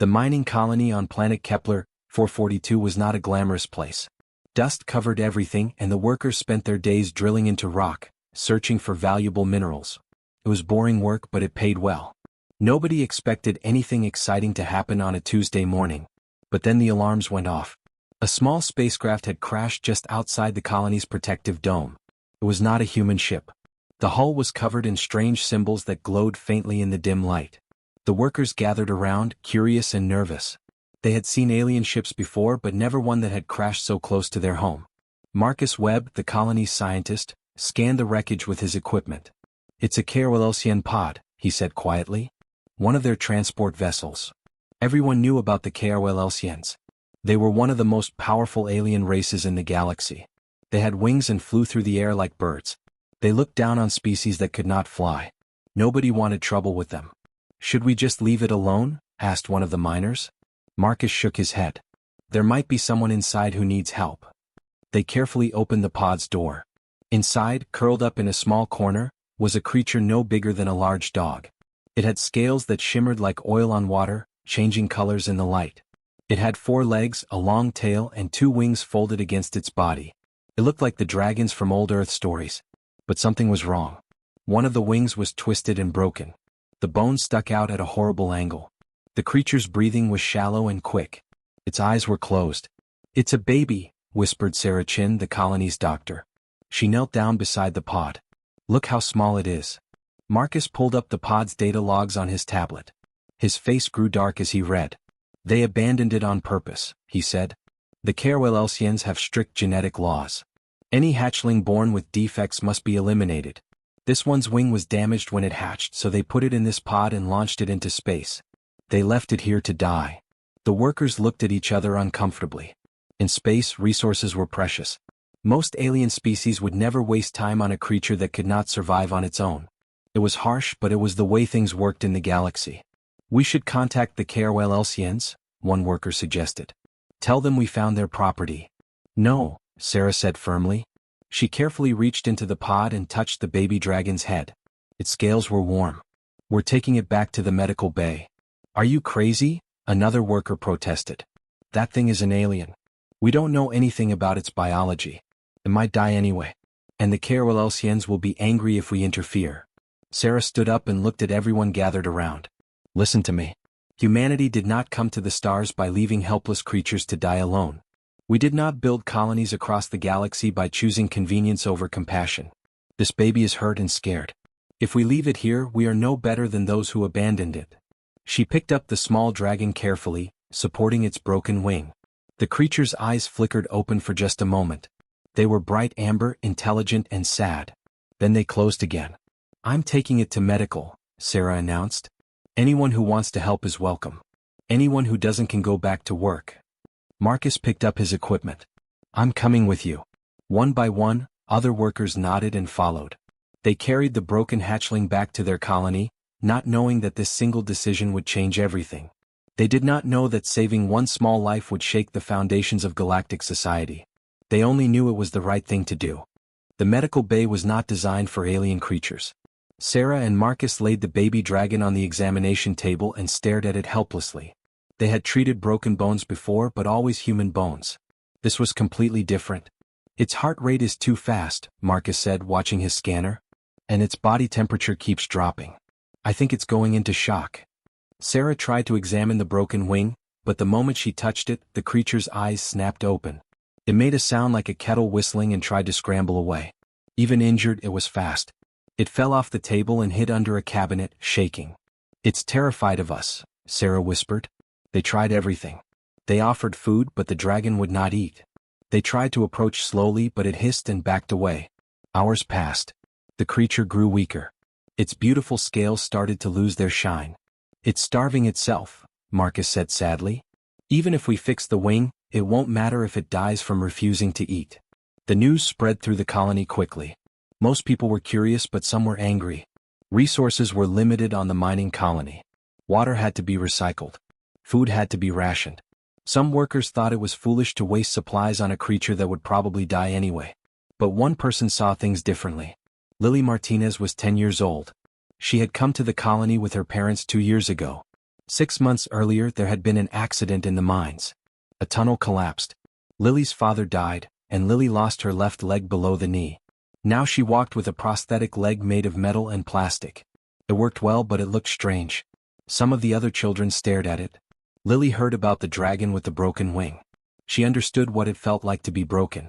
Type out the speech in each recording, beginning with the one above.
The mining colony on planet Kepler 442 was not a glamorous place. Dust covered everything and the workers spent their days drilling into rock, searching for valuable minerals. It was boring work but it paid well. Nobody expected anything exciting to happen on a Tuesday morning. But then the alarms went off. A small spacecraft had crashed just outside the colony's protective dome. It was not a human ship. The hull was covered in strange symbols that glowed faintly in the dim light. The workers gathered around, curious and nervous. They had seen alien ships before but never one that had crashed so close to their home. Marcus Webb, the colony's scientist, scanned the wreckage with his equipment. "It's a HFY pod," he said quietly. "One of their transport vessels." Everyone knew about the HFYs. They were one of the most powerful alien races in the galaxy. They had wings and flew through the air like birds. They looked down on species that could not fly. Nobody wanted trouble with them. "Should we just leave it alone?" asked one of the miners. Marcus shook his head. "There might be someone inside who needs help." They carefully opened the pod's door. Inside, curled up in a small corner, was a creature no bigger than a large dog. It had scales that shimmered like oil on water, changing colors in the light. It had 4 legs, a long tail and 2 wings folded against its body. It looked like the dragons from old Earth stories. But something was wrong. One of the wings was twisted and broken. The bones stuck out at a horrible angle. The creature's breathing was shallow and quick. Its eyes were closed. "It's a baby," whispered Sarah Chin, the colony's doctor. She knelt down beside the pod. "Look how small it is." Marcus pulled up the pod's data logs on his tablet. His face grew dark as he read. "They abandoned it on purpose," he said. "The HFYs have strict genetic laws. Any hatchling born with defects must be eliminated. This one's wing was damaged when it hatched, so they put it in this pod and launched it into space. They left it here to die." The workers looked at each other uncomfortably. In space, resources were precious. Most alien species would never waste time on a creature that could not survive on its own. It was harsh, but it was the way things worked in the galaxy. "We should contact the HFYs," one worker suggested. "Tell them we found their property." "No," Sarah said firmly. She carefully reached into the pod and touched the baby dragon's head. Its scales were warm. "We're taking it back to the medical bay." "Are you crazy?" another worker protested. "That thing is an alien. We don't know anything about its biology. It might die anyway. And the HFYs will be angry if we interfere." Sarah stood up and looked at everyone gathered around. "Listen to me. Humanity did not come to the stars by leaving helpless creatures to die alone. We did not build colonies across the galaxy by choosing convenience over compassion. This baby is hurt and scared. If we leave it here, we are no better than those who abandoned it." She picked up the small dragon carefully, supporting its broken wing. The creature's eyes flickered open for just a moment. They were bright amber, intelligent and sad. Then they closed again. "I'm taking it to medical," Sarah announced. "Anyone who wants to help is welcome. Anyone who doesn't can go back to work." Marcus picked up his equipment. "I'm coming with you." One by one, other workers nodded and followed. They carried the broken hatchling back to their colony, not knowing that this single decision would change everything. They did not know that saving one small life would shake the foundations of galactic society. They only knew it was the right thing to do. The medical bay was not designed for alien creatures. Sarah and Marcus laid the baby dragon on the examination table and stared at it helplessly. They had treated broken bones before, but always human bones. This was completely different. "Its heart rate is too fast," Marcus said, watching his scanner. "And its body temperature keeps dropping. I think it's going into shock." Sarah tried to examine the broken wing, but the moment she touched it, the creature's eyes snapped open. It made a sound like a kettle whistling and tried to scramble away. Even injured, it was fast. It fell off the table and hid under a cabinet, shaking. "It's terrified of us," Sarah whispered. "They tried everything. They offered food, but the dragon would not eat. They tried to approach slowly, but it hissed and backed away. Hours passed. The creature grew weaker. Its beautiful scales started to lose their shine. "It's starving itself," Marcus said sadly. "Even if we fix the wing, it won't matter if it dies from refusing to eat." The news spread through the colony quickly. Most people were curious, but some were angry. Resources were limited on the mining colony. Water had to be recycled. Food had to be rationed. Some workers thought it was foolish to waste supplies on a creature that would probably die anyway. But one person saw things differently. Lily Martinez was 10 years old. She had come to the colony with her parents 2 years ago. 6 months earlier there had been an accident in the mines. A tunnel collapsed. Lily's father died, and Lily lost her left leg below the knee. Now she walked with a prosthetic leg made of metal and plastic. It worked well, but it looked strange. Some of the other children stared at it. Lily heard about the dragon with the broken wing. She understood what it felt like to be broken.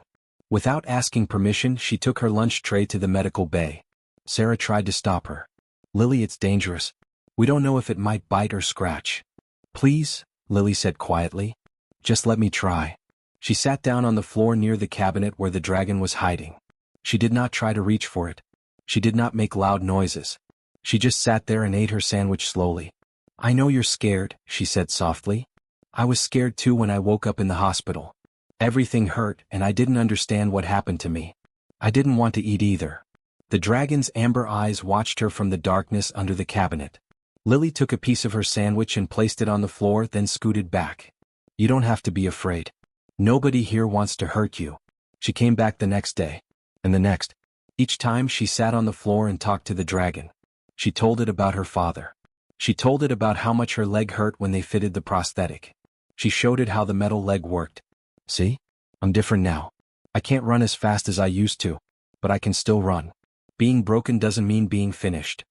Without asking permission, she took her lunch tray to the medical bay. Sarah tried to stop her. "Lily, it's dangerous. We don't know if it might bite or scratch." "Please," Lily said quietly. "Just let me try." She sat down on the floor near the cabinet where the dragon was hiding. She did not try to reach for it. She did not make loud noises. She just sat there and ate her sandwich slowly. "I know you're scared," she said softly. "I was scared too when I woke up in the hospital. Everything hurt and I didn't understand what happened to me. I didn't want to eat either." The dragon's amber eyes watched her from the darkness under the cabinet. Lily took a piece of her sandwich and placed it on the floor, then scooted back. "You don't have to be afraid. Nobody here wants to hurt you." She came back the next day, and the next. Each time she sat on the floor and talked to the dragon. She told it about her father. She told it about how much her leg hurt when they fitted the prosthetic. She showed it how the metal leg worked. "See? I'm different now. I can't run as fast as I used to, but I can still run. Being broken doesn't mean being finished."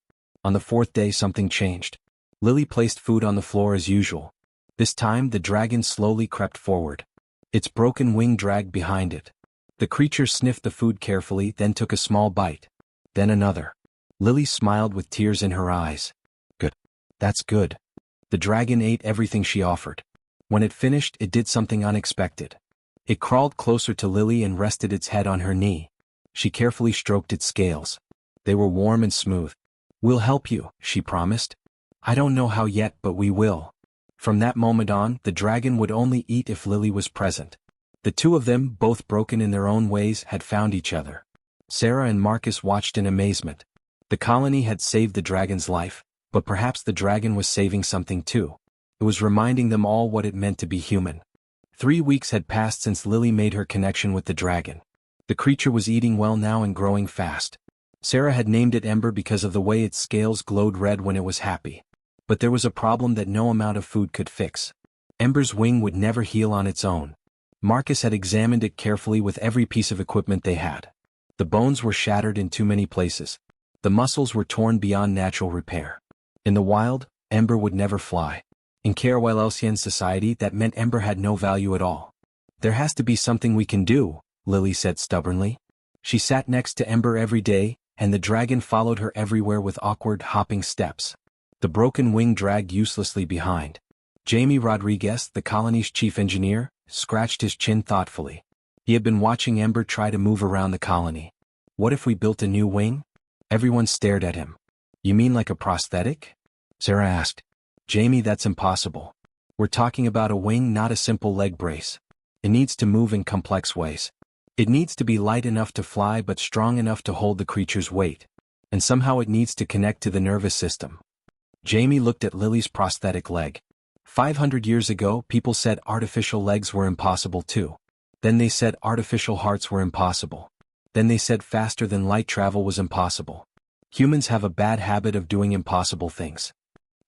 On the fourth day something changed. Lily placed food on the floor as usual. This time the dragon slowly crept forward. Its broken wing dragged behind it. The creature sniffed the food carefully, then took a small bite. Then another. Lily smiled with tears in her eyes. "Good. That's good." The dragon ate everything she offered. When it finished, it did something unexpected. It crawled closer to Lily and rested its head on her knee. She carefully stroked its scales. They were warm and smooth. "We'll help you," she promised. "I don't know how yet, but we will." From that moment on, the dragon would only eat if Lily was present. The two of them, both broken in their own ways, had found each other. Sarah and Marcus watched in amazement. The colony had saved the dragon's life, but perhaps the dragon was saving something too. It was reminding them all what it meant to be human. 3 weeks had passed since Lily made her connection with the dragon. The creature was eating well now and growing fast. Sarah had named it Ember because of the way its scales glowed red when it was happy. But there was a problem that no amount of food could fix. Ember's wing would never heal on its own. Marcus had examined it carefully with every piece of equipment they had. The bones were shattered in too many places. The muscles were torn beyond natural repair. In the wild, Ember would never fly. In Kerwell society, that meant Ember had no value at all. "There has to be something we can do," Lily said stubbornly. She sat next to Ember every day, and the dragon followed her everywhere with awkward, hopping steps. The broken wing dragged uselessly behind. Jamie Rodriguez, the colony's chief engineer, scratched his chin thoughtfully. He had been watching Ember try to move around the colony. "What if we built a new wing?" Everyone stared at him. "You mean like a prosthetic?" Sarah asked. "Jamie, that's impossible. We're talking about a wing, not a simple leg brace. It needs to move in complex ways. It needs to be light enough to fly but strong enough to hold the creature's weight. And somehow it needs to connect to the nervous system." Jamie looked at Lily's prosthetic leg. 500 years ago, people said artificial legs were impossible too. Then they said artificial hearts were impossible. Then they said faster than light travel was impossible. Humans have a bad habit of doing impossible things.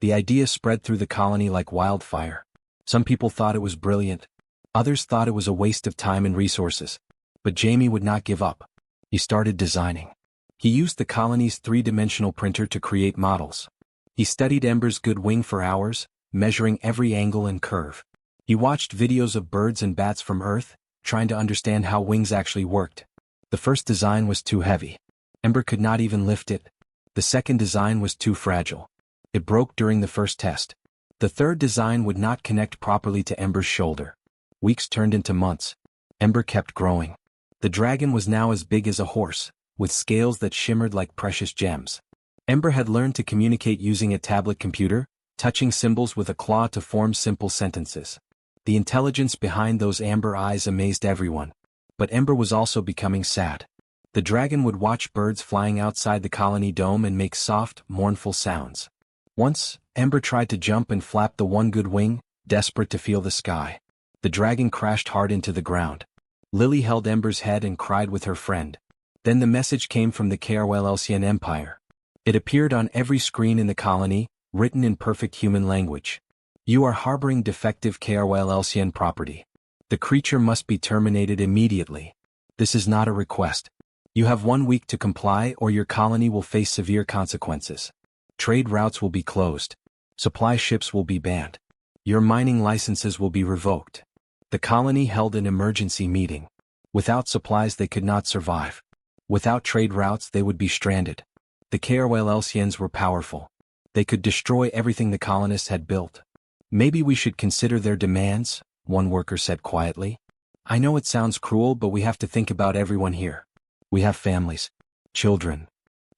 The idea spread through the colony like wildfire. Some people thought it was brilliant. Others thought it was a waste of time and resources. But Jamie would not give up. He started designing. He used the colony's 3-dimensional printer to create models. He studied Ember's good wing for hours, measuring every angle and curve. He watched videos of birds and bats from Earth, trying to understand how wings actually worked. The first design was too heavy. Ember could not even lift it. The second design was too fragile. It broke during the first test. The third design would not connect properly to Ember's shoulder. Weeks turned into months. Ember kept growing. The dragon was now as big as a horse, with scales that shimmered like precious gems. Ember had learned to communicate using a tablet computer, touching symbols with a claw to form simple sentences. The intelligence behind those amber eyes amazed everyone. But Ember was also becoming sad. The dragon would watch birds flying outside the colony dome and make soft, mournful sounds. Once, Ember tried to jump and flap the one good wing, desperate to feel the sky. The dragon crashed hard into the ground. Lily held Ember's head and cried with her friend. Then the message came from the Kerwell Empire. It appeared on every screen in the colony, written in perfect human language. You are harboring defective KRYLCN property. The creature must be terminated immediately. This is not a request. You have 1 week to comply or your colony will face severe consequences. Trade routes will be closed. Supply ships will be banned. Your mining licenses will be revoked. The colony held an emergency meeting. Without supplies they could not survive. Without trade routes they would be stranded. The KRYLCNs were powerful. They could destroy everything the colonists had built. Maybe we should consider their demands, one worker said quietly. I know it sounds cruel, but we have to think about everyone here. We have families. Children.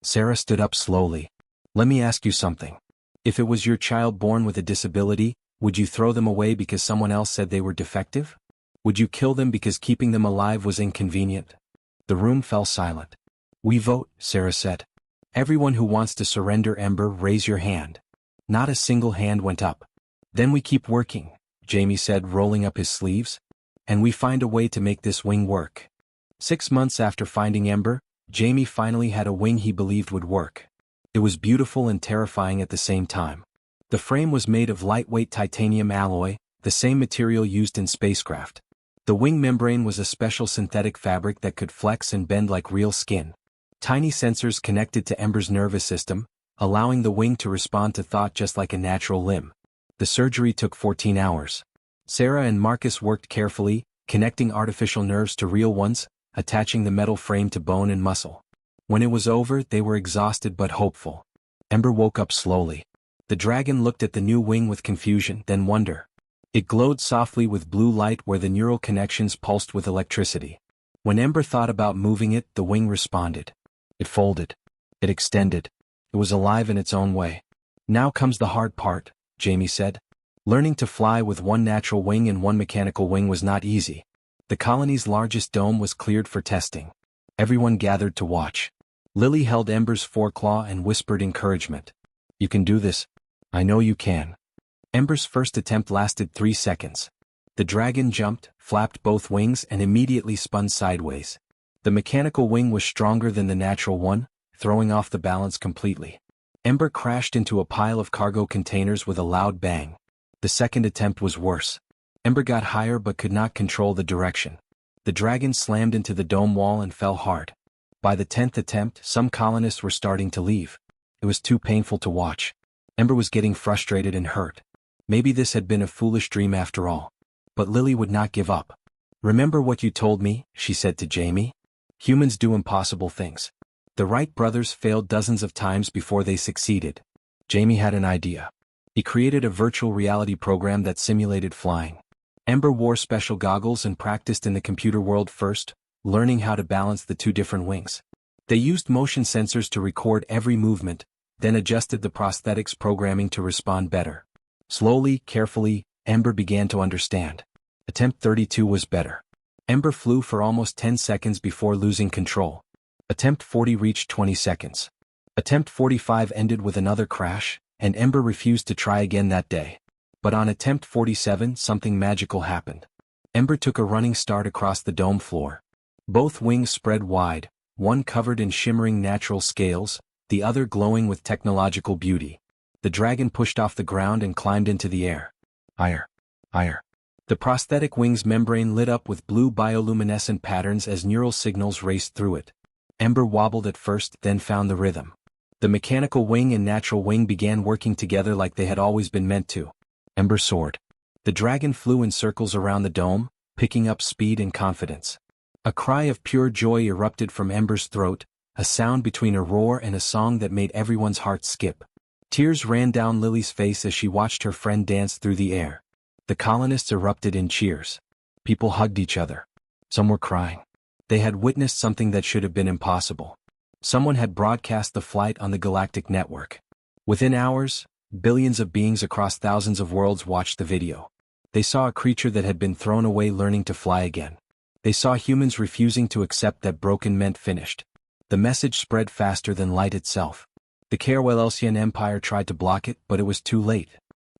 Sarah stood up slowly. Let me ask you something. If it was your child born with a disability, would you throw them away because someone else said they were defective? Would you kill them because keeping them alive was inconvenient? The room fell silent. We vote, Sarah said. Everyone who wants to surrender Ember, raise your hand. Not a single hand went up. Then we keep working, Jamie said, rolling up his sleeves. And we find a way to make this wing work. 6 months after finding Ember, Jamie finally had a wing he believed would work. It was beautiful and terrifying at the same time. The frame was made of lightweight titanium alloy, the same material used in spacecraft. The wing membrane was a special synthetic fabric that could flex and bend like real skin. Tiny sensors connected to Ember's nervous system, allowing the wing to respond to thought just like a natural limb. The surgery took 14 hours. Sarah and Marcus worked carefully, connecting artificial nerves to real ones, attaching the metal frame to bone and muscle. When it was over, they were exhausted but hopeful. Ember woke up slowly. The dragon looked at the new wing with confusion, then wonder. It glowed softly with blue light where the neural connections pulsed with electricity. When Ember thought about moving it, the wing responded. It folded. It extended. It was alive in its own way. Now comes the hard part, Jamie said. Learning to fly with one natural wing and one mechanical wing was not easy. The colony's largest dome was cleared for testing. Everyone gathered to watch. Lily held Ember's foreclaw and whispered encouragement. You can do this. I know you can. Ember's first attempt lasted 3 seconds. The dragon jumped, flapped both wings and immediately spun sideways. The mechanical wing was stronger than the natural one, throwing off the balance completely. Ember crashed into a pile of cargo containers with a loud bang. The second attempt was worse. Ember got higher but could not control the direction. The dragon slammed into the dome wall and fell hard. By the 10th attempt, some colonists were starting to leave. It was too painful to watch. Ember was getting frustrated and hurt. Maybe this had been a foolish dream after all. But Lily would not give up. Remember what you told me, she said to Jamie. Humans do impossible things. The Wright brothers failed dozens of times before they succeeded. Jamie had an idea. He created a virtual reality program that simulated flying. Ember wore special goggles and practiced in the computer world first, learning how to balance the 2 different wings. They used motion sensors to record every movement, then adjusted the prosthetics programming to respond better. Slowly, carefully, Ember began to understand. Attempt 32 was better. Ember flew for almost 10 seconds before losing control. Attempt 40 reached 20 seconds. Attempt 45 ended with another crash, and Ember refused to try again that day. But on attempt 47, something magical happened. Ember took a running start across the dome floor. Both wings spread wide, one covered in shimmering natural scales, the other glowing with technological beauty. The dragon pushed off the ground and climbed into the air. Higher. Higher. The prosthetic wing's membrane lit up with blue bioluminescent patterns as neural signals raced through it. Ember wobbled at first, then found the rhythm. The mechanical wing and natural wing began working together like they had always been meant to. Ember soared. The dragon flew in circles around the dome, picking up speed and confidence. A cry of pure joy erupted from Ember's throat, a sound between a roar and a song that made everyone's heart skip. Tears ran down Lily's face as she watched her friend dance through the air. The colonists erupted in cheers. People hugged each other. Some were crying. They had witnessed something that should have been impossible. Someone had broadcast the flight on the Galactic Network. Within hours, billions of beings across thousands of worlds watched the video. They saw a creature that had been thrown away learning to fly again. They saw humans refusing to accept that broken meant finished. The message spread faster than light itself. The KRYLCN Empire tried to block it, but it was too late.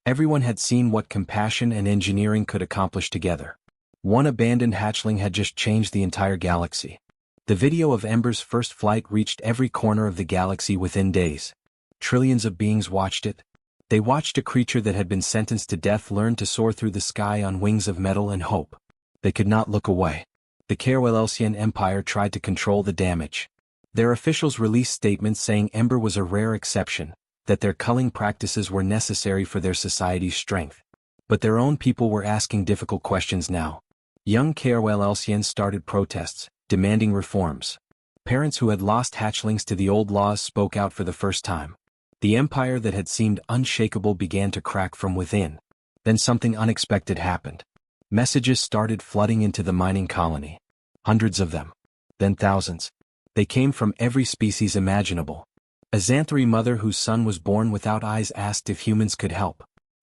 Everyone had seen what compassion and engineering could accomplish together. One abandoned hatchling had just changed the entire galaxy. The video of Ember's first flight reached every corner of the galaxy within days. Trillions of beings watched it. They watched a creature that had been sentenced to death learn to soar through the sky on wings of metal and hope. They could not look away. The Kerwellelsian Empire tried to control the damage. Their officials released statements saying Ember was a rare exception, that their culling practices were necessary for their society's strength. But their own people were asking difficult questions now. Young Kerwellelsians started protests, demanding reforms. Parents who had lost hatchlings to the old laws spoke out for the first time. The empire that had seemed unshakable began to crack from within. Then something unexpected happened. Messages started flooding into the mining colony. Hundreds of them. Then thousands. They came from every species imaginable. A Xanthari mother whose son was born without eyes asked if humans could help.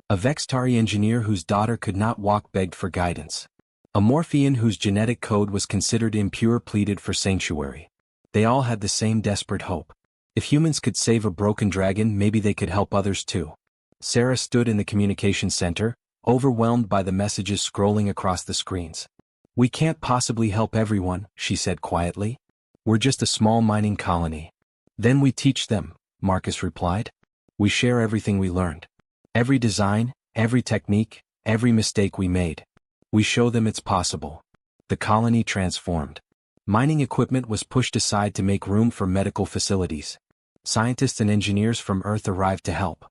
A Vextari engineer whose daughter could not walk begged for guidance. A Morphean whose genetic code was considered impure pleaded for sanctuary. They all had the same desperate hope. If humans could save a broken dragon, maybe they could help others too. Sarah stood in the communication center, overwhelmed by the messages scrolling across the screens. "We can't possibly help everyone," she said quietly. "We're just a small mining colony." "Then we teach them," Marcus replied. "We share everything we learned. Every design, every technique, every mistake we made. We show them it's possible." The colony transformed. Mining equipment was pushed aside to make room for medical facilities. Scientists and engineers from Earth arrived to help.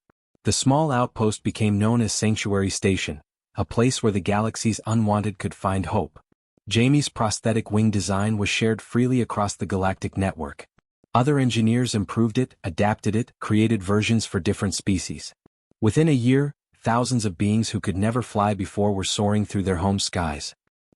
The small outpost became known as Sanctuary Station, a place where the galaxy's unwanted could find hope. Jamie's prosthetic wing design was shared freely across the galactic network. Other engineers improved it, adapted it, created versions for different species. Within a year, thousands of beings who could never fly before were soaring through their home skies.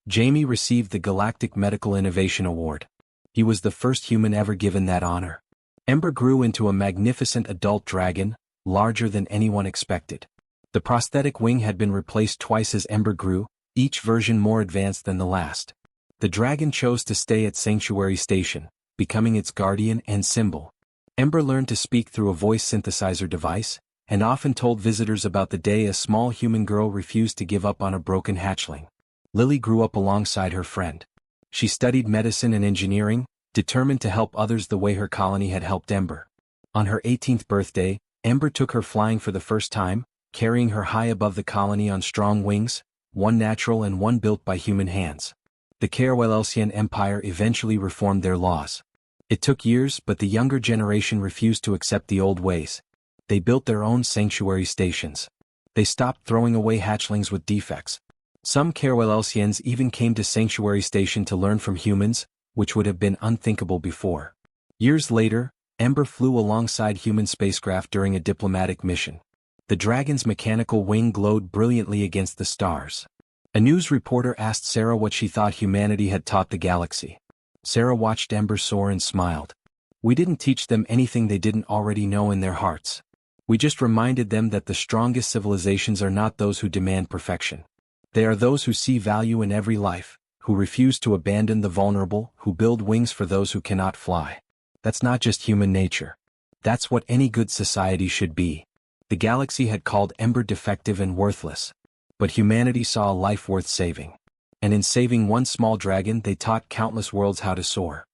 Jamie received the Galactic Medical Innovation Award. He was the first human ever given that honor. Ember grew into a magnificent adult dragon, larger than anyone expected. The prosthetic wing had been replaced twice as Ember grew, each version more advanced than the last. The dragon chose to stay at Sanctuary Station, becoming its guardian and symbol. Ember learned to speak through a voice synthesizer device, and often told visitors about the day a small human girl refused to give up on a broken hatchling. Lily grew up alongside her friend. She studied medicine and engineering, determined to help others the way her colony had helped Ember. On her 18th birthday, Ember took her flying for the first time, carrying her high above the colony on strong wings, one natural and one built by human hands. The Kerwellelsian Empire eventually reformed their laws. It took years, but the younger generation refused to accept the old ways. They built their own sanctuary stations. They stopped throwing away hatchlings with defects. Some Kerwellelsians even came to Sanctuary Station to learn from humans, which would have been unthinkable before. Years later, Ember flew alongside human spacecraft during a diplomatic mission. The dragon's mechanical wing glowed brilliantly against the stars. A news reporter asked Sarah what she thought humanity had taught the galaxy. Sarah watched Ember soar and smiled. "We didn't teach them anything they didn't already know in their hearts. We just reminded them that the strongest civilizations are not those who demand perfection. They are those who see value in every life, who refuse to abandon the vulnerable, who build wings for those who cannot fly. That's not just human nature. That's what any good society should be." The galaxy had called Ember defective and worthless. But humanity saw a life worth saving. And in saving one small dragon, they taught countless worlds how to soar.